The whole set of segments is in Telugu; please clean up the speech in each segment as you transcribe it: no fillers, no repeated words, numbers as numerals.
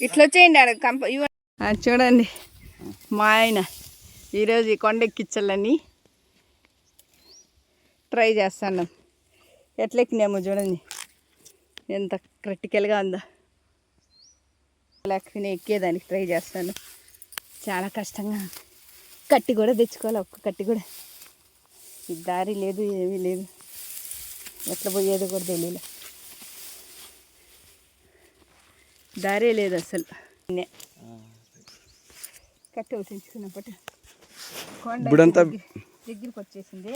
ఇట్లా వచ్చేయండి ఆడ చూడండి మా ఆయన ఈరోజు ఈ కొండ ఎక్కించాలని ట్రై చేస్తాను. ఎట్లా ఎక్కినామో చూడండి ఎంత క్రిటికల్గా ఉందో. లేకపోతే ఎక్కేదానికి ట్రై చేస్తాను. చాలా కష్టంగా కట్టి కూడా తెచ్చుకోవాలి. ఒక్క కట్టి కూడా ఈ దారి లేదు, ఏమీ లేదు. ఎట్లా పోయేదో కూడా తెలియలే. దారే లేదు అసలు. కట్టి తెచ్చుకున్నప్పటి కొండ దగ్గరికి వచ్చేసింది.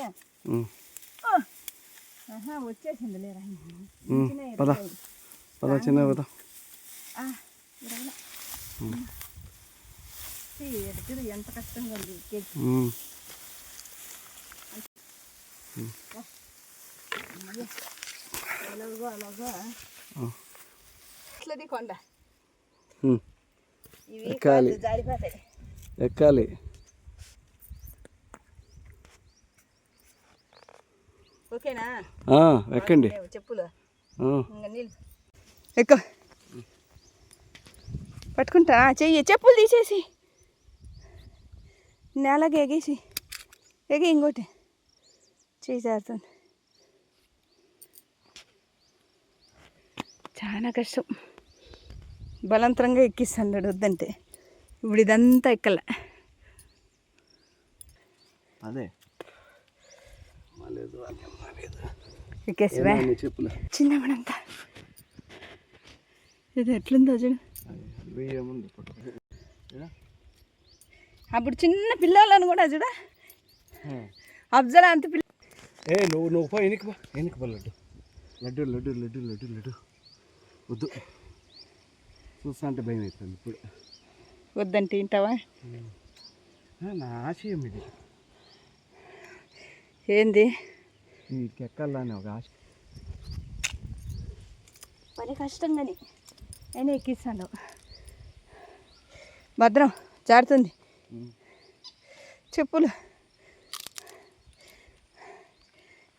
వచ్చేసింది లేరా చిన్న ఎంత కష్టంగా ఉంది. అలాగా ఇట్లది కొండ ఇవి జారిపోతాయి. ఎక్కాలి. ఓకేనా? ఎక్కండి. చెప్పులు నీళ్ళు ఎక్కువ పట్టుకుంటా. చెయ్యి చెప్పులు తీసేసి నేలకి ఎగేసి ఇంకోటి చెయ్యి జారుతుంది. చాలా కష్టం. బలవంతంగా ఎక్కిస్తాడు వద్దంటే. ఇప్పుడు ఇదంతా ఎక్కలే. అదే ఎక్కేసివా చిన్నప్పుడంతా. ఇది ఎట్లుందో చూడు. అప్పుడు చిన్న పిల్లలను కూడా చూడ అఫ్జల్ అంత పిల్ల. నువ్వు పో వెనక్కి పో లడ్డు లడ్డు లడ్డు లడ్డు లడ్డు లడ్డు వద్దు. చూస్తా అంటే భయం అవుతుంది. ఇప్పుడు వద్దంటే వింటావా? నా ఆశయం ఇది. ఏంది ఎక్కాలని ఒక ఆశ. పని కష్టంగాని అయినా ఎక్కిస్తాను. భద్రం జారుతుంది. చెప్పులు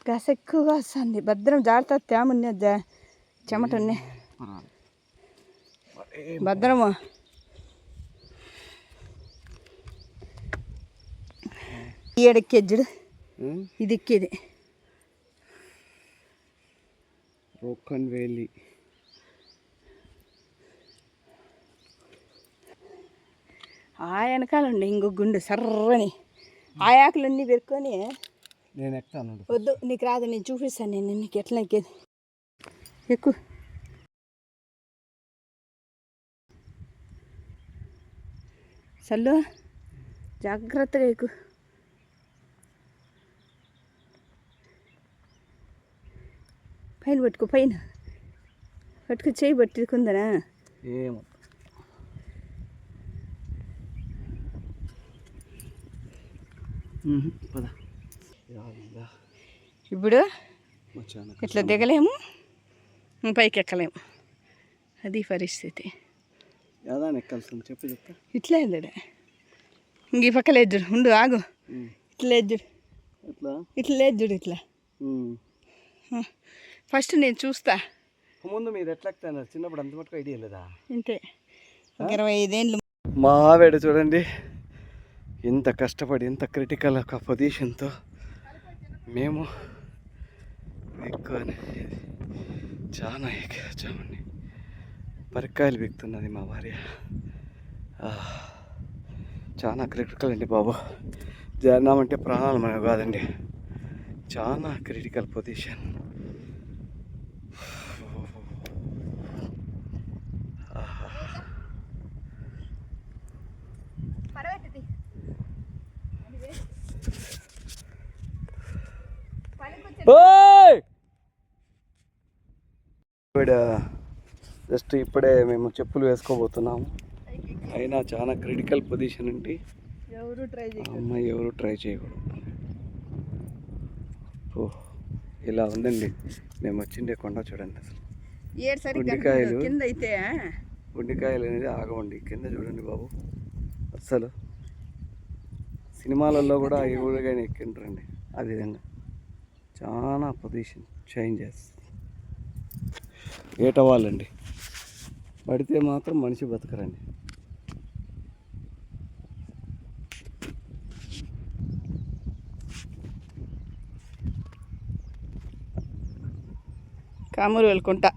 గస ఎక్కువగా వస్తుంది. భద్రం జారుతుంది. తేమున్నా చెమట ఉన్నాయి. భద్రము ఏడెక్కేది ఇది ఎక్కేది రోకన్ వేలి. ఆ వెనకాలండి ఇంకొక గుండు సర్రని ఆ ఆకులన్నీ పెరుక్కొని నేను ఎక్కుతాను. వద్దు నీకు రాదు, నేను చూపిస్తాను. నేను నీకు ఎట్లా ఎక్కేది. ఎక్కువ చల్లు జాగ్రత్తగా ఎక్కువ. పైన పట్టుకో, పైన పట్టుకు చేయి పట్టుకుందనా ఏమో. ఇప్పుడు ఇట్లా దిగలేము, పైకి ఎక్కలేము. అది పరిస్థితి. ఇట్లా ఎద్దుడు. ఇంక ఈ పక్కల ఎద్దుడు ఉండు ఆగు. ఇట్లా ఎద్దుడు, ఇట్లా ఎద్దుడు. ఇట్లా ఫస్ట్ నేను చూస్తా. ముందు మీరు ఎట్లా ఎక్కుతున్నారు? చిన్నప్పుడు అంత మటుకు ఐడియా లేదా? అంతే. 25 ఏళ్ళు. మా ఆవిడ చూడండి ఎంత కష్టపడి ఎంత క్రిటికల్ ఒక పొజిషన్తో మేము ఎక్కువ చాలా ఎక్కామండి. పరికాయలు బిగుతున్నది మా భార్య. చాలా క్రిటికల్ అండి బాబు. జరణమంటే ప్రాణాలు మనకు కాదండి. చాలా క్రిటికల్ పొజిషన్. జస్ట్ ఇప్పుడే మేము చెప్పులు వేసుకోబోతున్నాము. అయినా చాలా క్రిటికల్ పొజిషన్ ఉంటే అమ్మాయి ఎవరు ట్రై చేయకూడదు. ఇలా ఉందండి మేము వచ్చిండే కొండ. చూడండి అసలు గుండెకాయలు అనేది ఆగవండి. కింద చూడండి బాబు. అసలు సినిమాలలో కూడా ఎవరికైనా ఎక్కింటారండి ఆ విధంగా. చాలా పొజిషన్ చేంజెస్. ఏటవాళ్ళండి, పడితే మాత్రం మనిషి బతకరండి. కామూరు వెళ్ళుకుంటా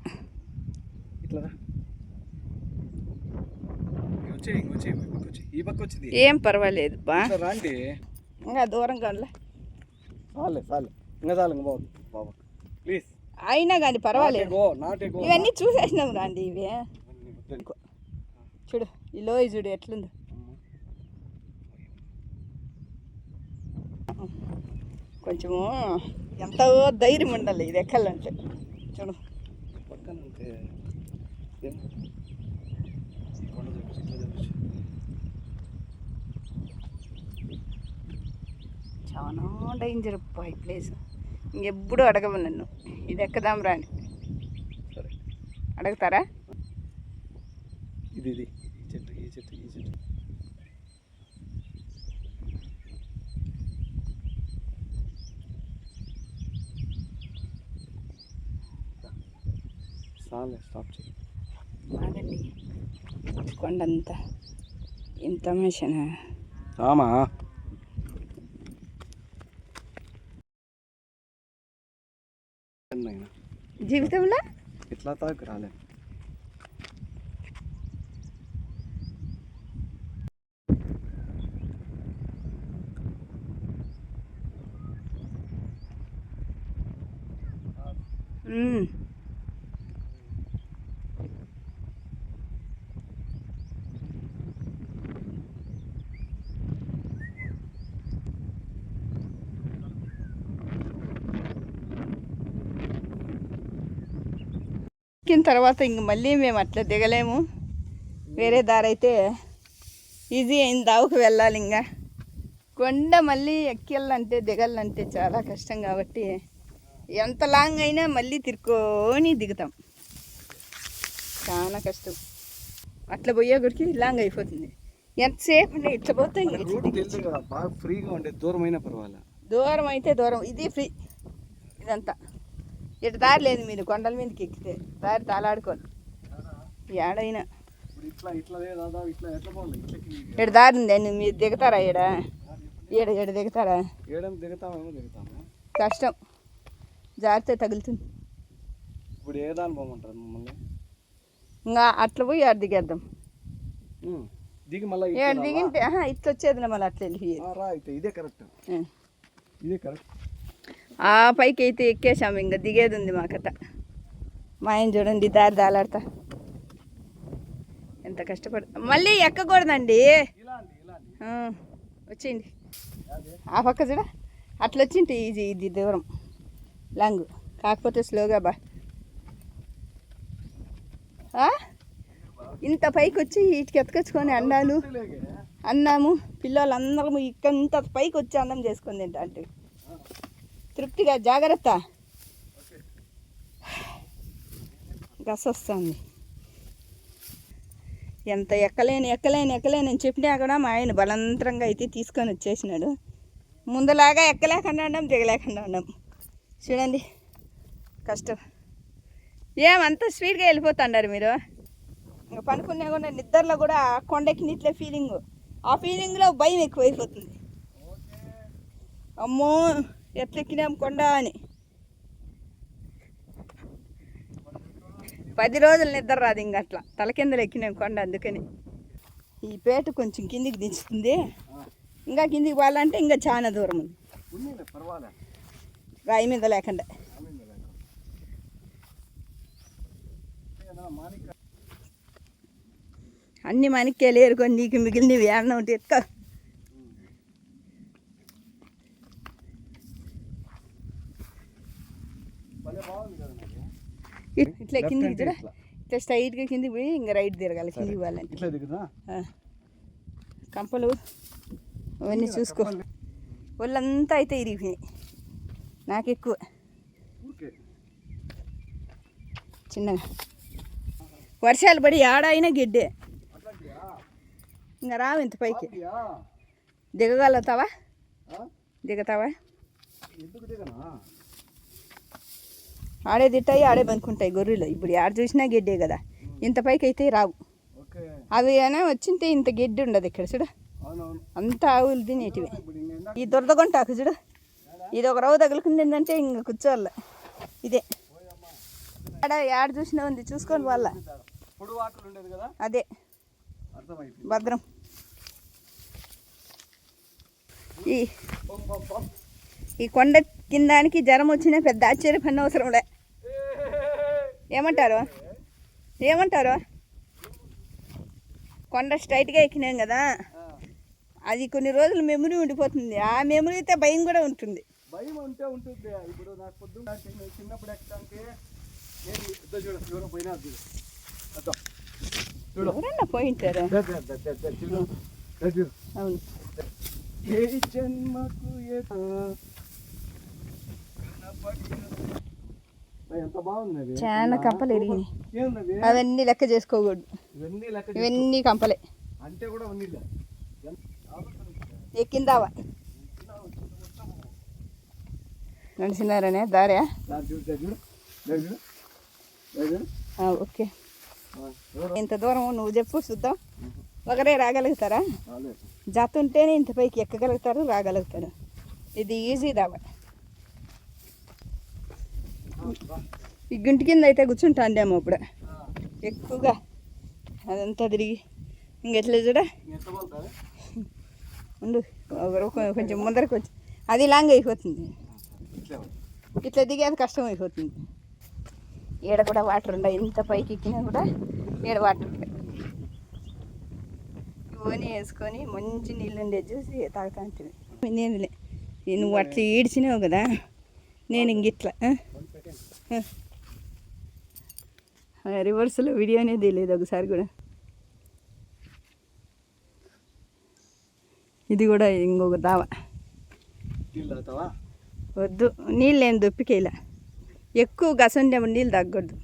ఇట్లా ఈ పక్క వచ్చింది, ఏం పర్వాలేదు బా. రాండి, ఇంకా దూరం కాదులే, చాలే చాలే, ఇంకా చాలు, ఇంకా బాబు బాబా ప్లీజ్. అయినా కానీ పర్వాలేదు, ఇవన్నీ చూసేసినాం రాండి. ఇవి చూడు, ఈ లోయ చూడు ఎట్లుందో. కొంచెము ఎంతో ధైర్యం ఉండాలి ఇది ఎక్కాలంటే. చూడు చాలా డేంజర్ ఈ ప్లేస్. ఇంకెప్పుడు అడగవు నన్ను ఇది ఎక్కదాం రాని. అడుగుతారా? ఇది ఇది చెట్టు, ఈ చెట్టు, ఈ చెట్టు. చాలే, స్టాప్ చేయి. ఆగండి, కొండంతా ఇంత మిషన్. ఆమా జీవితంలో ఇట్లా తాకు రాలేదు. ఎక్కిన తర్వాత ఇంక మళ్ళీ మేము అట్లా దిగలేము. వేరే దారి అయితే ఈజీ అయిన దావుకు వెళ్ళాలి. ఇంకా కొండ మళ్ళీ ఎక్కెళ్ళాలంటే దిగాలంటే చాలా కష్టం కాబట్టి ఎంత లాంగ్ అయినా మళ్ళీ తిరుక్కొని దిగుతాం. చాలా కష్టం. అట్లా పోయేకొడికి లాంగ్ అయిపోతుంది. ఎంతసేపు అంటే ఇట్లా పోతే బాగా ఫ్రీగా ఉండే, దూరమైనా పర్వాలేదు. దూరం అయితే దూరం, ఇది ఫ్రీ. ఇదంతా ఇటు దారి లేదు, మీరు కొండల మీదకి ఎక్కితే దారి తాలాడుకోను ఏడైనా. ఇటు దారి ఉంది, మీరు దిగుతారా? ఈడ దిగుతారా? కష్టం, జారితే తగులుతుంది. ఇప్పుడు ఏ దాని పోమంటారు మమ్మల్ని? ఇంకా అట్లా పోయి ఆడ దిగేద్దాం. దిగి మళ్ళీ దిగింటే ఇట్లా వచ్చేది మళ్ళీ అట్లా వెళ్ళి. ఇదే కరెక్ట్, ఇదే కరెక్ట్. ఆ పైకి అయితే ఎక్కేసాము, ఇంకా దిగేది ఉంది మాకట. మా ఆయన చూడండి దారి దాలాడతా ఎంత కష్టపడతా. మళ్ళీ ఎక్కకూడదండి, వచ్చింది ఆ పక్క చూడ. అట్లా వచ్చింటే ఈజీ, ఇది దూరం లాంగ్, కాకపోతే స్లోగా బా. ఇంత పైకి వచ్చి వీటికి ఎత్తుకొచ్చుకొని అన్నాము పిల్లలందరము ఇక్కడ ఇంత పైకి వచ్చి అన్నం చేసుకొని తింటా అంటే తృప్తిగా. జాగ్రత్త, గస వస్తుంది. ఎంత ఎక్కలేని అని చెప్పినా కూడా మా ఆయన బలవంతంగా అయితే తీసుకొని వచ్చేసినాడు. ముందులాగా ఎక్కలేకుండా ఉన్నాం, దిగలేకుండా ఉన్నాం. చూడండి కష్టం. ఏమంత స్పీడ్గా వెళ్ళిపోతున్నారు మీరు. ఇంకా పనుకున్నా కూడా నిద్రలో కూడా కొండెక్కినట్లే ఫీలింగ్. ఆ ఫీలింగ్లో భయం ఎక్కువైపోతుంది. అమ్మో ఎట్లెక్కినాం కొండ అని. 10 రోజులు నిద్ర రాదు ఇంక అట్లా తల కిందలు ఎక్కినాం కొండ. అందుకని ఈ పేట కొంచెం కిందికి దించుతుంది. ఇంకా కిందికి పోవాలంటే ఇంకా చాలా దూరం ఉంది, రాయి మీద లేకుండా. అన్ని మనకేలు ఏరుకొని నీకు మిగిలినవి ఏమన్నా ఉంటే ఎత్తుకో. ఇట్లా కిందికి చూడ, ఇట్లా స్ట్రైట్గా కిందికి పోయి ఇంకా రైట్ తిరగాలి కిందికి పోవాలంటే. కంపలు అవన్నీ చూసుకో. ఒళ్ళంతా అయితే ఇరిగిపోయినాయి నాకు ఎక్కువ. చిన్నగా వర్షాలు పడి ఆడైనా గిడ్డే ఇంకా రావు ఇంత పైకి. దిగగలుగుతావా? ఆ? దిగుతావా? ఎందుకు దిగనా? ఆడే తిట్టాయి, ఆడే బందుకుంటాయి గొర్రెలు. ఇప్పుడు ఆడ చూసినా గెడ్డే కదా, ఇంత పైకి అయితే రావు. ఓకే. అవి అయినా వచ్చింటే ఇంత గెడ్డి ఉండదు ఇక్కడ చూడు. అవునవును. అంత ఆవులు తినేటివి. ఇప్పుడు ఇంకేందా? ఈ దురదగొంటాకు చూడు, ఇది ఒక రవ్వ తగులుకుందంటే ఇంక కూర్చోవాలి. ఇదే ఆడ ఆడ చూసినా ఉంది, చూసుకోండి వాళ్ళ. పొడి వాటర్ ఉండేది కదా, అదే అర్థమైపోయింది. భద్రం. ఈ ఈ కొండ కిందానికి జ్వరం వచ్చినా పెద్ద ఆశ్చర్యపడిన అవసరం లే. ఏమంటారు? ఏమంటారు? కొండ స్ట్రైట్గా ఎక్కినాం కదా, అది కొన్ని రోజులు మెమరీ ఉండిపోతుంది. ఆ మెమరీ అయితే భయం కూడా ఉంటుంది. భయం ఉంటే ఉంటుంది. ఇప్పుడు నాకు పొద్దున్న చిన్నప్పుడు ఎక్కడానికి చూడ పోయినా ఎవరన్నా పోయింటారు. అవును. ఏ జన్మకు ఎంత బాగుంది. చాలా కంపలు ఎరిగినాయి. ఏమున్నది? అవన్నీ లెక్క చేసుకోకూడదు. ఇవన్నీ లెక్క ఇవన్నీ కంపలే. అంటే కూడా ఉంది ఎక్కిందావా? నడిచినారనే దారా? ఓకే. ఇంత దూరం నువ్వు చెప్పు చూద్దాం. ఒకరే రాగలుగుతారా? జత ఉంటేనే ఇంత పైకి ఎక్కగలుగుతారు, రాగలుగుతారు. ఇది ఈజీ దావా. ఈ గుంటి కింద అయితే కూర్చుంటాండేమో ఇప్పుడు ఎక్కువగా. అదంతా తిరిగి ఇంకెట్లా చూడ ఉండు, కొంచెం ముందరకు వచ్చి అది లాంగ్ అయిపోతుంది. ఇట్లా దిగేది కష్టం అయిపోతుంది. ఈడ కూడా వాటర్ ఉన్నాయి. ఇంత పైకి ఎక్కినా కూడా ఈడ వాటర్ ఉంటాయి. ఇవన్నీ వేసుకొని మంచి నీళ్ళు ఉండేది చూసి తాగుతా ఉంటుంది. నేనులే, నువ్వు అట్లా ఈడ్చినావు కదా, నేను ఇంగిట్లా రివర్స్లో వీడియో అనేది లేదు ఒకసారి కూడా. ఇది కూడా ఇంకొక దావా. వద్దు, నీళ్ళు ఏం దొప్పికేలా. ఎక్కువ గసండే నీళ్ళు తగ్గకూడదు.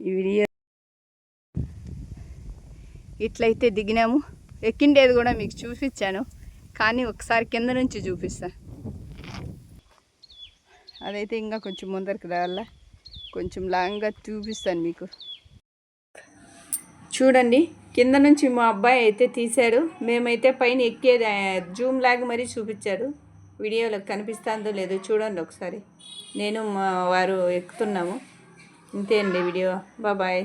ఈ వీడియో ఇట్లయితే దిగినాము. ఎక్కిండేది కూడా మీకు చూపించాను, కానీ ఒకసారి కింద నుంచి చూపిస్తా. అదైతే ఇంకా కొంచెం ముందరికి రావాలా, కొంచెం లాంగ్గా చూపిస్తాను మీకు. చూడండి, కింద నుంచి మా అబ్బాయి అయితే తీశాడు. మేమైతే పైన ఎక్కేది జూమ్ లాగా మరీ చూపించాడు. వీడియోలో కనిపిస్తుందో లేదో చూడండి ఒకసారి. నేను మా వారు ఎక్కుతున్నాము. ఇంతే అండి వీడియో. బాయ్.